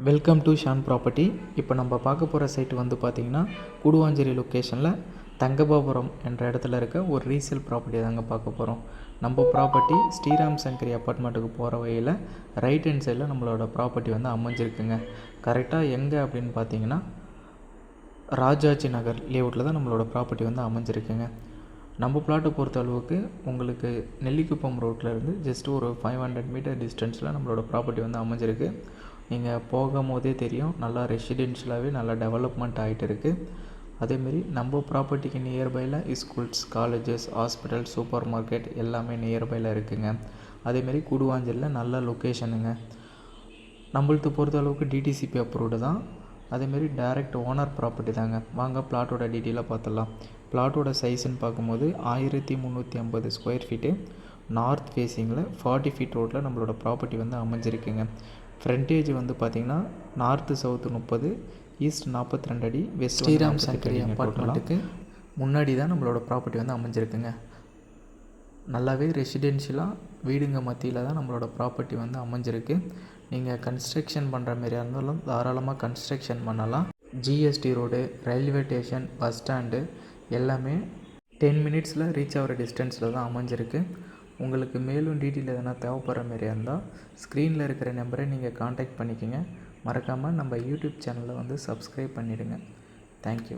Welcome to Shawn property. இப்போ நம்ம பார்க்க போகிற சைட் வந்து பார்த்திங்கன்னா கூடுவாஞ்சேரி லொக்கேஷனில் தங்கபாபுரம் என்ற இடத்துல இருக்க ஒரு ரீசேல் ப்ராப்பர்ட்டி தாங்க பார்க்க போகிறோம். நம்ம ப்ராப்பர்ட்டி ஸ்ரீராம் சங்கரி அப்பார்ட்மெண்ட்டுக்கு போகிற வழியில் ரைட் ஹேண்ட் சைடில் நம்மளோட ப்ராப்பர்ட்டி வந்து அமைஞ்சிருக்குங்க. கரெக்டாக எங்கே அப்படின்னு பார்த்தீங்கன்னா ராஜாஜி நகர் லேஅவுட்டில் தான் நம்மளோட ப்ராப்பர்ட்டி வந்து அமைஞ்சிருக்குங்க. நம்ம பிளாட்டை பொறுத்த அளவுக்கு உங்களுக்கு நெல்லிக்குப்பம் ரோட்டில் இருந்து ஜஸ்ட் ஒரு 500 மீட்டர் டிஸ்டன்ஸில் நம்மளோட ப்ராப்பர்ட்டி வந்து அமைஞ்சிருக்கு. நீங்கள் போகும் போதே தெரியும், நல்லா ரெசிடென்ஷியலாகவே நல்லா டெவலப்மெண்ட் ஆகிட்டு இருக்குது. அதேமாரி நம்ம ப்ராப்பர்ட்டிக்கு நியர்பையில் schools, colleges, hospital, supermarket எல்லாமே நியர்பையில் இருக்குதுங்க. அதேமாரி கூடுவாஞ்சேரியில் நல்ல லொக்கேஷனுங்க. நம்மளுக்கு பொறுத்த அளவுக்கு டிடிசிபி அப்ரூவ்டு தான். அதேமாரி டைரக்ட் ஓனர் ப்ராப்பர்ட்டி தாங்க. வாங்க பிளாட்டோட டீட்டெயிலாக பார்த்துடலாம். பிளாட்டோட சைஸ்ன்னு பார்க்கும்போது 1350 ஸ்கொயர் ஃபீட்டு, நார்த் ஃபேஸிங்கில் 40 ஃபீட் ரோட்டில் நம்மளோட ப்ராப்பர்ட்டி வந்து அமைஞ்சிருக்குங்க. ஃப்ரண்டேஜ் வந்து பார்த்திங்கன்னா நார்த்து சவுத்து 30, ஈஸ்ட் 42 அடி, வெஸ்ட் ஸ்ரீராம் சங்கரி அப்பார்ட்மெண்ட்டுக்கு முன்னாடி தான் நம்மளோட ப்ராப்பர்ட்டி வந்து அமைஞ்சிருக்குங்க. நல்லாவே ரெசிடென்ஷியலாக வீடுங்க மத்தியில் தான் நம்மளோட ப்ராப்பர்ட்டி வந்து அமைஞ்சிருக்கு. நீங்கள் கன்ஸ்ட்ரக்ஷன் பண்ணுற மாரியா இருந்தாலும் தாராளமாக கன்ஸ்ட்ரக்ஷன் பண்ணலாம். GST road, railway station, bus stand எல்லாமே 10 மினிட்ஸில் ரீச் ஆகிற டிஸ்டன்ஸில் தான் அமைஞ்சிருக்கு. உங்களுக்கு மேலும் டீட்டெயில் எதனா தேவைப்படுற மாரியா இருந்தால் ஸ்க்ரீனில் இருக்கிற நம்பரை நீங்கள் காண்டாக்ட் பண்ணிக்கோங்க. மறக்காமல் நம்ம யூடியூப் சேனலை வந்து சப்ஸ்கிரைப் பண்ணிவிடுங்க. தேங்க்யூ.